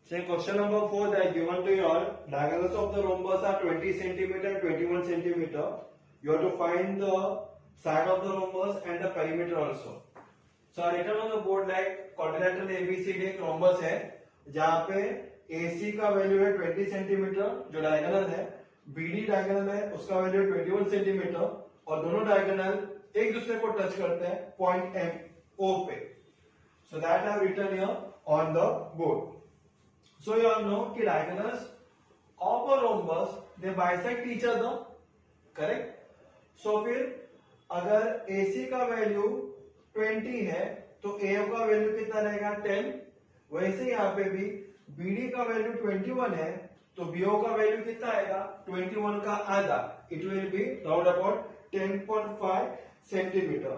Say question number 4 that given to you all, diagonals of the rhombus are 20 centimeter and 21 centimeter. You have to find the side of the rhombus and the perimeter also. So I written on the board like quadrilateral ABCD एक rhombus है जहाँ पे AC का value है 20 centimetre जो diagonal है, BD diagonal है उसका वैल्यू है 21 सेंटीमीटर और दोनों डायगोनल एक दूसरे को टच करते हैं पॉइंट MO पे. So that I have written here on the board. So you all know कि diagonals of a rhombus they bisect each other, correct? So फिर अगर AC का वैल्यू 20 है तो AO का वैल्यू कितना रहेगा 10. वैसे यहाँ पे भी BD का वैल्यू 21 है तो BO का वैल्यू कितना आएगा 21 का आधा. It will be round about 10.5 centimeter.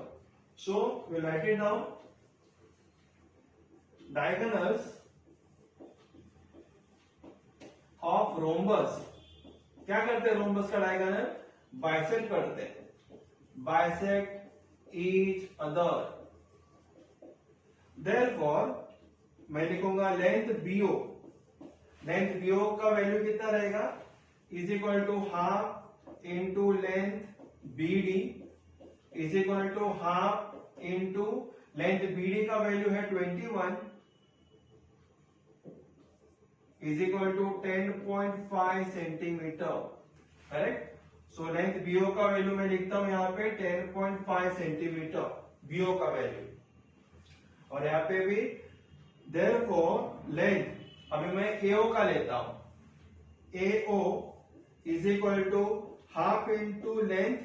So we will write it down. Diagonals of rhombus क्या करते हैं रोम्बस का डायगोनल बाइसेक्ट करते हैं, बाइसेक्ट ईच अदर. देयरफॉर मैं लिखूंगा लेंथ BO का वैल्यू कितना रहेगा is equal to half into length BD is equal to half into length BD का वैल्यू है 21 is equal to 10.5 centimetre. Correct. So length BO का वैल्यू मैं लिखता हूं यहाँ पे 10.5 सेंटीमीटर BO का वैल्यू और यहाँ पे भी therefore लेंथ अभी मैं AO का लेता हूं. AO is equal to half into length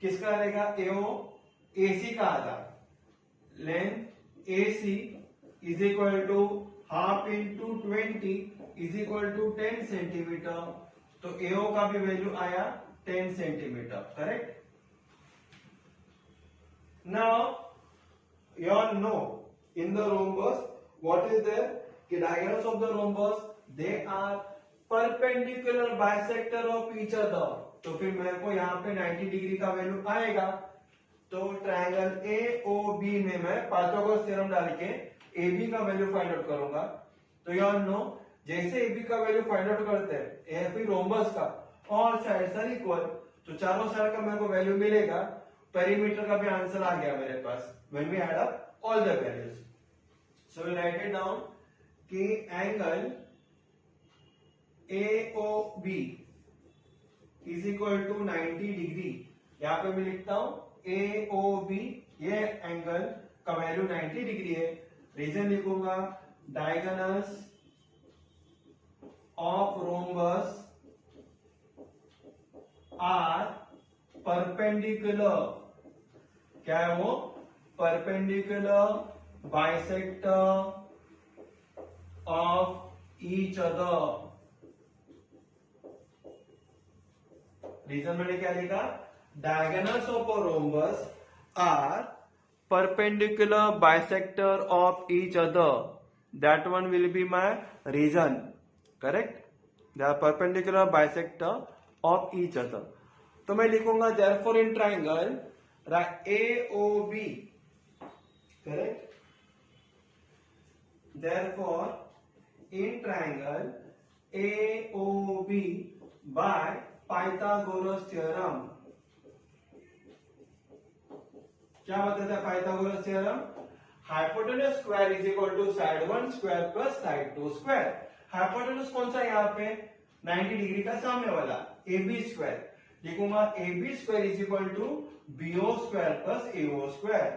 किसका रहेगा AO AC का आधा. Length AC is equal to half into 20 is equal to 10 centimetre. तो AO का भी वैल्यू आया 10 centimetre. Correct. Now you all know in the rhombus what is there कि diagonals of the rhombus they are perpendicular bisector of each other. तो फिर मेरे को यहाँ पे 90 डिग्री का वैल्यू आएगा. तो ट्रायंगल AOB में मैं पाइथागोरस थ्योरम डाल के AB का वैल्यू फाइंड आउट करूंगा. तो you all know जैसे AB का वैल्यू फाइंड आउट करते हैं AP रोम्बस का और साइड्स आर इक्वल तो चारों साइड का मेरे को वैल्यू मिलेगा. पेरीमीटर का भी आंसर आ गया मेरे पास when we add up all the values. So we write it down कि angle AOB is equal to 90 degree. यहां पे मैं लिखता हूं AOB ये एंगल का वैल्यू 90 डिग्री है. रीजन लिखूंगा diagonals of rhombus are perpendicular. क्या है वो perpendicular bisector of each other. Reason मैंने क्या लिखा diagonals of a rhombus are perpendicular bisector of each other. That one will be my reason. Correct. They are perpendicular bisector of each other. तो मैं लिखूंगा therefore in triangle AOB correct. Therefore in triangle AOB by Pythagoras theorem. क्या बताता है Pythagoras theorem? Hypotenuse square is equal to side 1 square plus side 2 square. Hypotenuse कौन सा यहाँ पे 90 डिग्री का सामने वाला AB स्क्वायर. लिखूंगा AB square is equal to BO square plus AO square.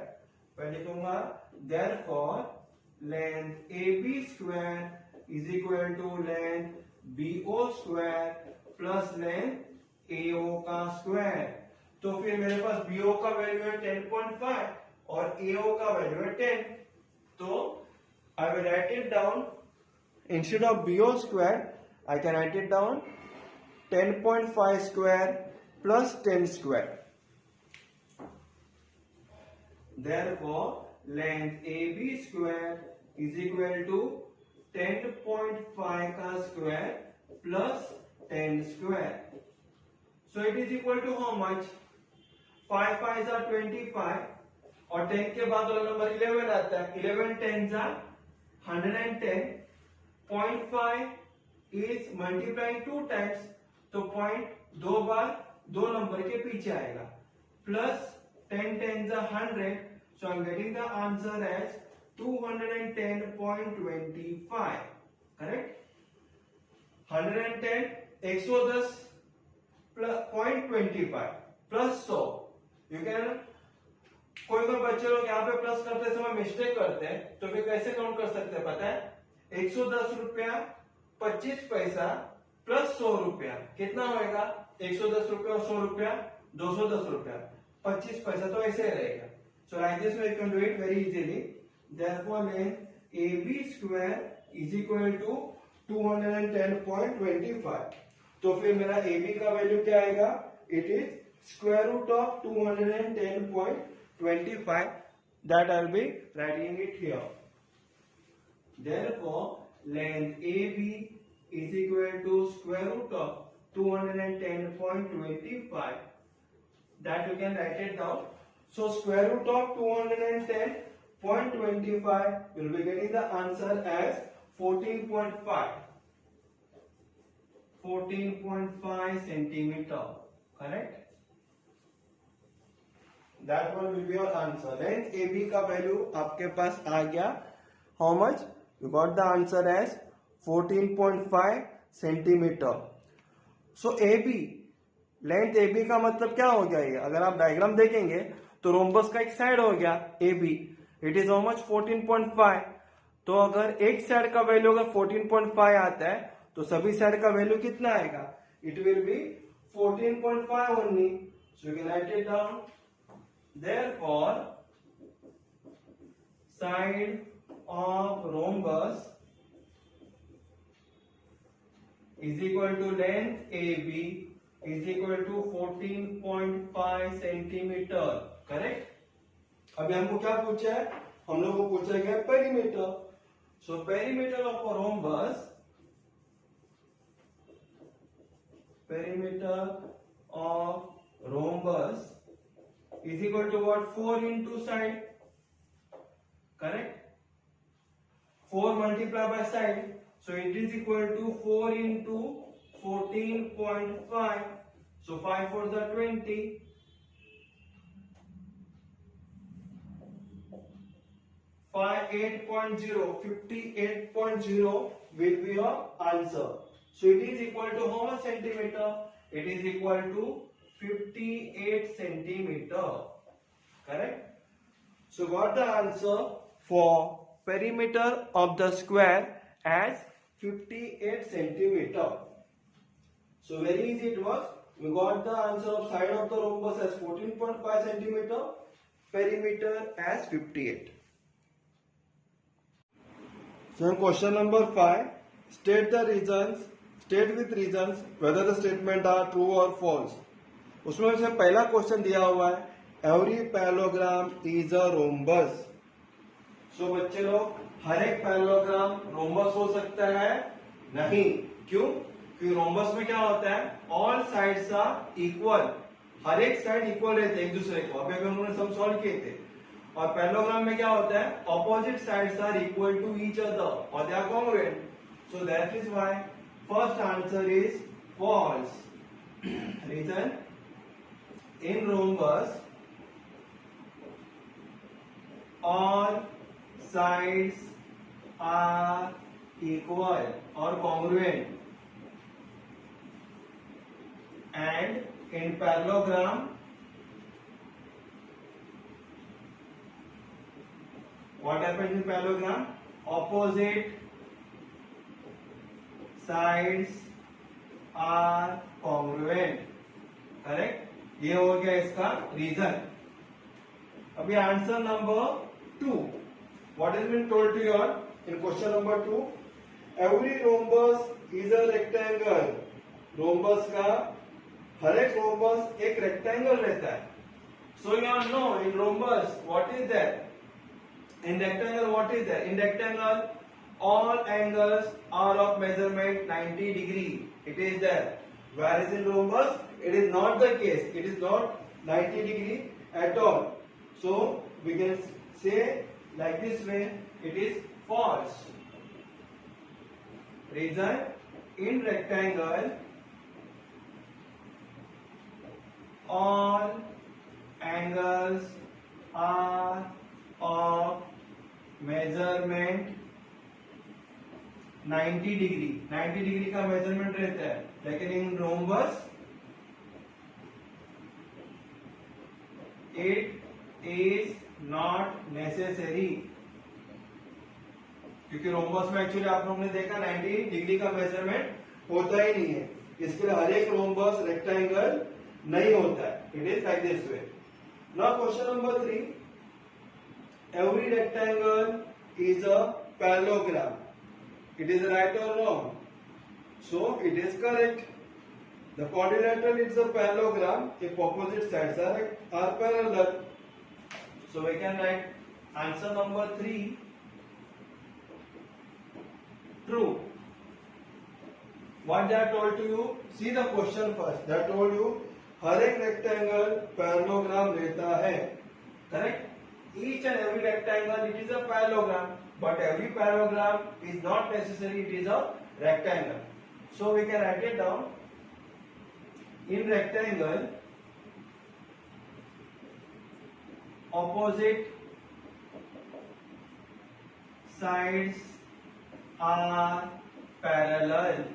मैं लिखूंगा therefore length AB square is equal to length BO square plus length AO का स्क्वायर. तो फिर मेरे पास BO का वैल्यू है 10.5 और AO का वैल्यू है 10. तो I will write it down. Instead of BO square, I can write it down 10.5 square plus 10 square. Therefore, length AB square is equal to 10.5 का square plus 10 square. So it is equal to how much? 5 5s are 25 और 10 के बाद वाला number 11 आता है. 11 10s are 110. 0.5 is multiplying 2 times, तो point 2 बार 2 number के पीछे आएगा, plus 10 10 100, so I'm getting the answer as 210.25. correct? 110 110 0.25 plus 100. You can, कोई बच्चे लोग यहाँ पे प्लस करते समय मिस्टेक करते हैं, तो फिर कैसे काउंट कर सकते हैं पता है? 110 रुपया 25 पैसा प्लस 100 रुपया कितना होएगा? 110 रुपया और 100 रुपया 210 रुपया 25 पैसा, तो ऐसे ही रहेगा. So like this way you can do it very easily. Therefore length AB square is equal to 210.25. तो फिर मेरा AB का वैल्यू क्या आएगा? It is square root of 210.25. that I'll be writing it here. Therefore length AB is equal to square root of 210.25. that you can write it down. So square root of 210.25 will be getting the answer as 14.5 centimeter. correct? That one will be your answer. Length AB का value आपके पास आ गया. How much? You got the answer as 14.5 centimetre. So AB, length AB का मतलब क्या हो गया? ये अगर आप डायग्राम देखेंगे तो रोम्बस का एक साइड हो गया AB. It is how much? 14.5. तो अगर एक साइड का वैल्यू अगर 14.5 आता है तो सभी साइड का वैल्यू कितना आएगा? It will be 14.5 only. So you can write it down. Therefore, side of rhombus is equal to length AB is equal to 14.5 centimeter. correct? अभी हमको क्या पूछा है? हम लोग को पूछा गया perimeter. So perimeter of rhombus is equal to what? 4 into side. correct? 4 multiplied by side, so it is equal to 4 into 14.5. so 5 4 is 20. 58.0 will be your answer. So it is equal to how much centimeter? It is equal to 58 centimeter. correct? So got the answer for perimeter of the square as 58 centimeter. So very easy it was. We got the answer of side of the rhombus as 14.5 centimeter, perimeter as 58. So in question number 5, state with reasons whether the statement are true or false. उसमें से पहला question दिया हुआ है every parallelogram is a rhombus. So बच्चे लोग, हर एक parallelogram rhombus हो सकता है? नहीं. क्यों? क्योंकि रोम्बस में क्या होता है? All sides are equal. हर एक साइड इक्वल रहते हैं एक दूसरे को. अभी उन्होंने सब सॉल्व किए थे. और पैरेललोग्राम में क्या होता है? Opposite sides are equal to each other और they are congruent. So that is why first answer is false. Reason, in rhombus all sides are equal or congruent, and in parallelogram what happens in parallelogram? Opposite sides are congruent. correct? ये हो गया इसका reason. अभी answer number 2. What is been told to your in question number 2? Every rhombus is a rectangle. Rhombus का, हर एक rhombus एक rectangle रहता है. So you know in rhombus what is that? In rectangle what is that? In rectangle all angles are of measurement 90 degree. It is there. Whereas in rhombus, it is not the case. It is not 90 degree at all. So we can say like this way, it is false. Reason, in rectangle all angles are of measurement 90 degree 90 degree का measurement रहता है, लेकिन in rhombus it is not necessary, क्योंकि rhombus में actually आप लोगों ने देखा 90 डिग्री का मेजरमेंट होता ही नहीं है, इसके लिए हर एक रोम्बस रेक्टेंगल नहीं होता है. It is like this way. Now question number 3, every rectangle is a parallelogram. It is right or wrong? So it is correct. The quadrilateral is a parallelogram if opposite sides are parallel. So we can write answer number 3 true. What they are told to you? See the question first. They are told you हर एक rectangle parallelogram रहता है. Correct? Each and every rectangle it is a parallelogram, but every parallelogram is not necessary it is a rectangle. So we can write it down. In rectangle, opposite sides are parallel,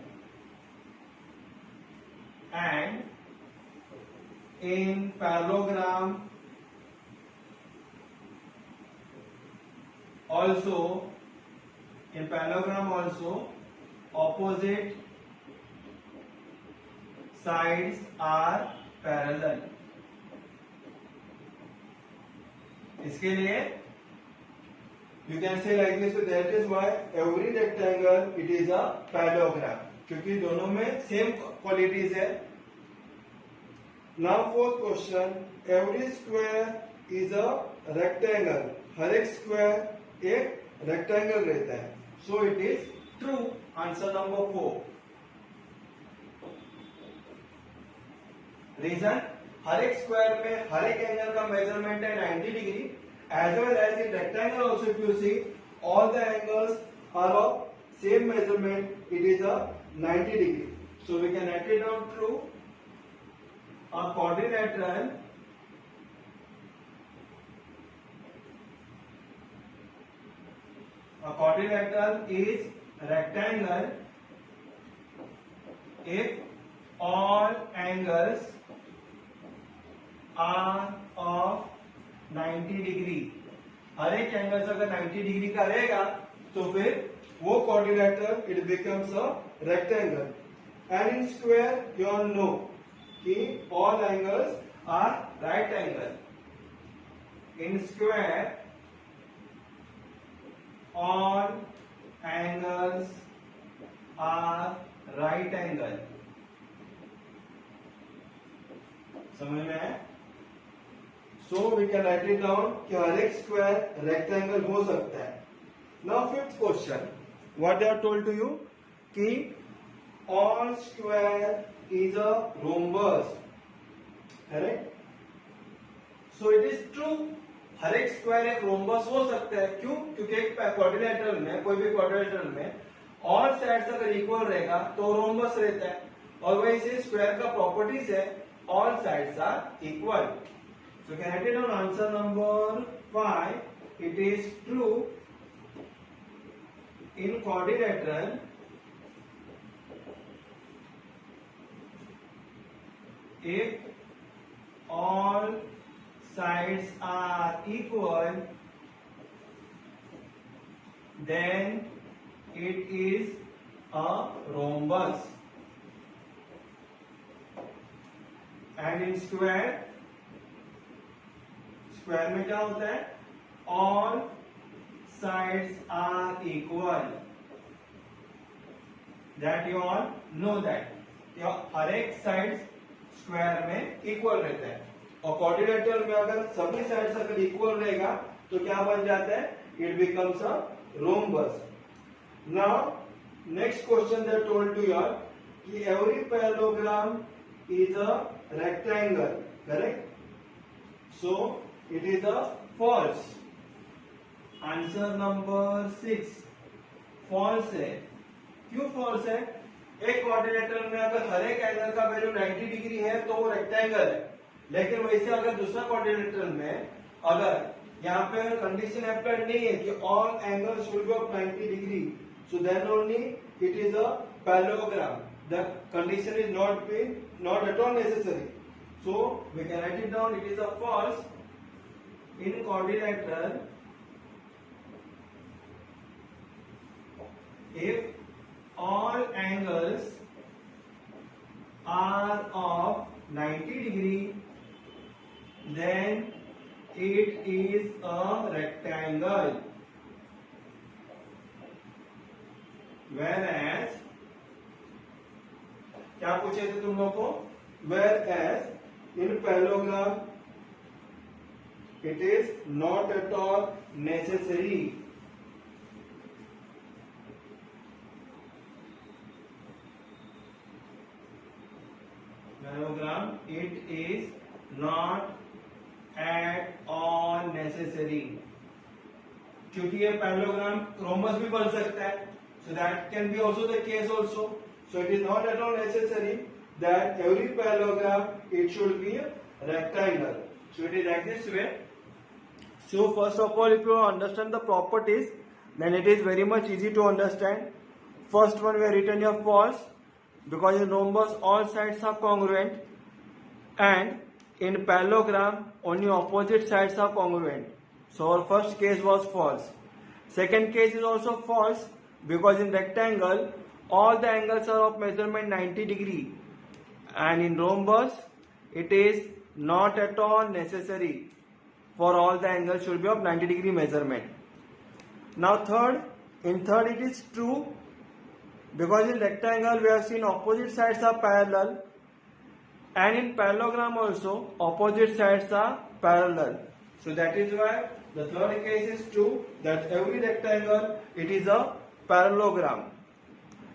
and in parallelogram also, in parallelogram also opposite sides are parallel. इसके लिए you can say like this, that is why every rectangle it is a parallelogram, क्योंकि दोनों में same qualities है. Now fourth question, every square is a rectangle. हर एक square एक rectangle रहता है. So it is true. Answer number 4. Reason, हर एक स्क्वायर में हर एक एंगल का मेजरमेंट है 90 degree. As well as in rectangle also if you see all the angles are of same measurement, it is a 90 degree. So we can write it down true. A quadrilateral A quadrilateral is rectangle if all angles are of 90 degree. हर एक angle अगर 90 degree का रहेगा तो फिर वो quadrilateral it becomes a rectangle. And in square you all know कि all angles are right angle. In square all angles are right angle. समझ में है? So we can write it down कि हर एक स्क्वायर रेक्टेंगल हो सकता है. Now fifth question, what they are told to you कि all square is a rhombus. Correct? So it is true. हर एक स्क्वायर एक रोम्बस हो सकता है. क्यों? क्योंकि एक क्वाड्रिलेटरल में, कोई भी क्वाड्रिलेटरल में ऑल साइड्स अगर इक्वल रहेगा तो रोम्बस रहता है. और वैसे स्क्वायर का प्रॉपर्टीज है all sides are equal. So can write it down. Answer number 5, it is true. In quadrilateral if all sides are equal, then it is a rhombus. And in square, square में क्या होता है? All sides are equal. That you all know that. हर एक side square में equal रहता है. और quadrilateral में अगर सभी साइड्स अगर इक्वल रहेगा तो क्या बन जाता है? It becomes a rhombus. Now next question they told to you कि every parallelogram is a rectangle. Correct? So it is a false. Answer number 6 false है. क्यों फॉल्स है? एक क्वाड्रिलेटरल में अगर हर एक एंगल का वैल्यू 90 डिग्री है तो वो रेक्टेंगल है, लेकिन वैसे अगर दूसरा क्वाड्रिलेटरल में अगर यहाँ पे कंडीशन अप्लाइड नहीं है कि all angle should be of 90 degree, so then only it is a parallelogram. The condition is not at all necessary. So we can write it down. It is a false in quadrilateral if all angles are of 90 degree, then it is a rectangle. Whereas क्या पूछे थे तुम लोग को? Whereas in parallelogram it is not at all necessary. Parallelogram it is not at all necessary. क्योंकि ये parallelogram rhombus भी बन सकता है, so that can be also the case also. So it is not at all necessary that every parallelogram it should be a rectangle. So it is like this way. So first of all, if you understand the properties, then it is very much easy to understand. First one we have written here false, because in rhombus all sides are congruent, and in parallelogram only opposite sides are congruent. So our first case was false. Second case is also false, because in rectangle all the angles are of measurement 90 degree, and in rhombus it is not at all necessary for all the angles should be of 90 degree measurement. Now in third it is true, because in rectangle we have seen opposite sides are parallel, and in parallelogram also opposite sides are parallel. So that is why the third case is true, that every rectangle it is a parallelogram.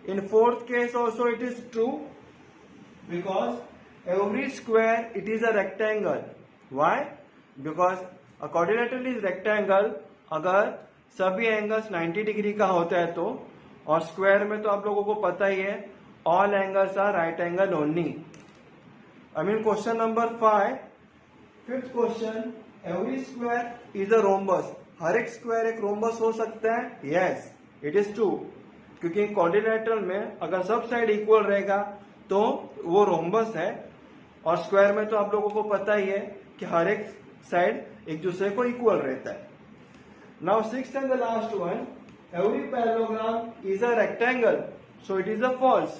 In fourth case also it is true, because every square it is a rectangle. Why? Because a quadrilateral is rectangle अगर सभी angles 90 degree का होता है तो, और square में तो आप लोगों को पता ही है all angles are right angle only. I mean question number 5, fifth question, every square is a rhombus. हर एक स्क्वायर एक रोम्बस हो सकता है? Yes, it is true. क्योंकि क्वाड्रिलेटरल में अगर सब साइड इक्वल रहेगा तो वो रोम्बस है, और स्क्वायर में तो आप लोगों को पता ही है कि हर एक साइड एक दूसरे को इक्वल रहता है. Now sixth and the last one, every parallelogram is a rectangle, so it is a false.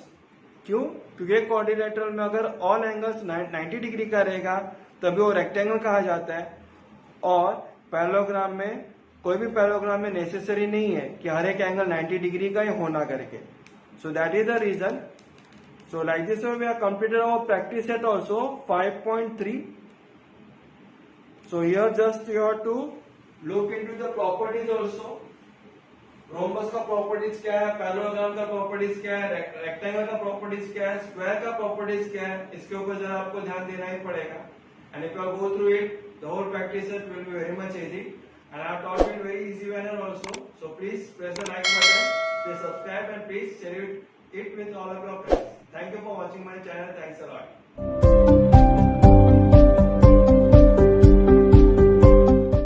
क्यों? क्योंकि क्वाड्रिलेटरल में अगर ऑल एंगल्स 90 डिग्री का रहेगा तभी वो रेक्टेंगल कहा जाता है, और पैरेललोग्राम में कोई भी पैरेललोग्राम में नेसेसरी नहीं है कि हर एक एंगल 90 डिग्री का ही होना करके. So that is the reason. So like this way we have completed our practice set also 5.3. So here just you have to look into the properties also. Rhombus का properties क्या है, parallelogram का properties क्या है, rectangle का properties क्या है, square का प्रॉपर्टीज क्या है, इसके ऊपर जरा आपको ध्यान देना ही पड़ेगा. And if you go through it, the whole practice set will be very much easy. And I have taught it in very easy manner also. So please press the like button, please subscribe, and please share it with all of your friends. Thank you for watching my channel. Thanks a lot.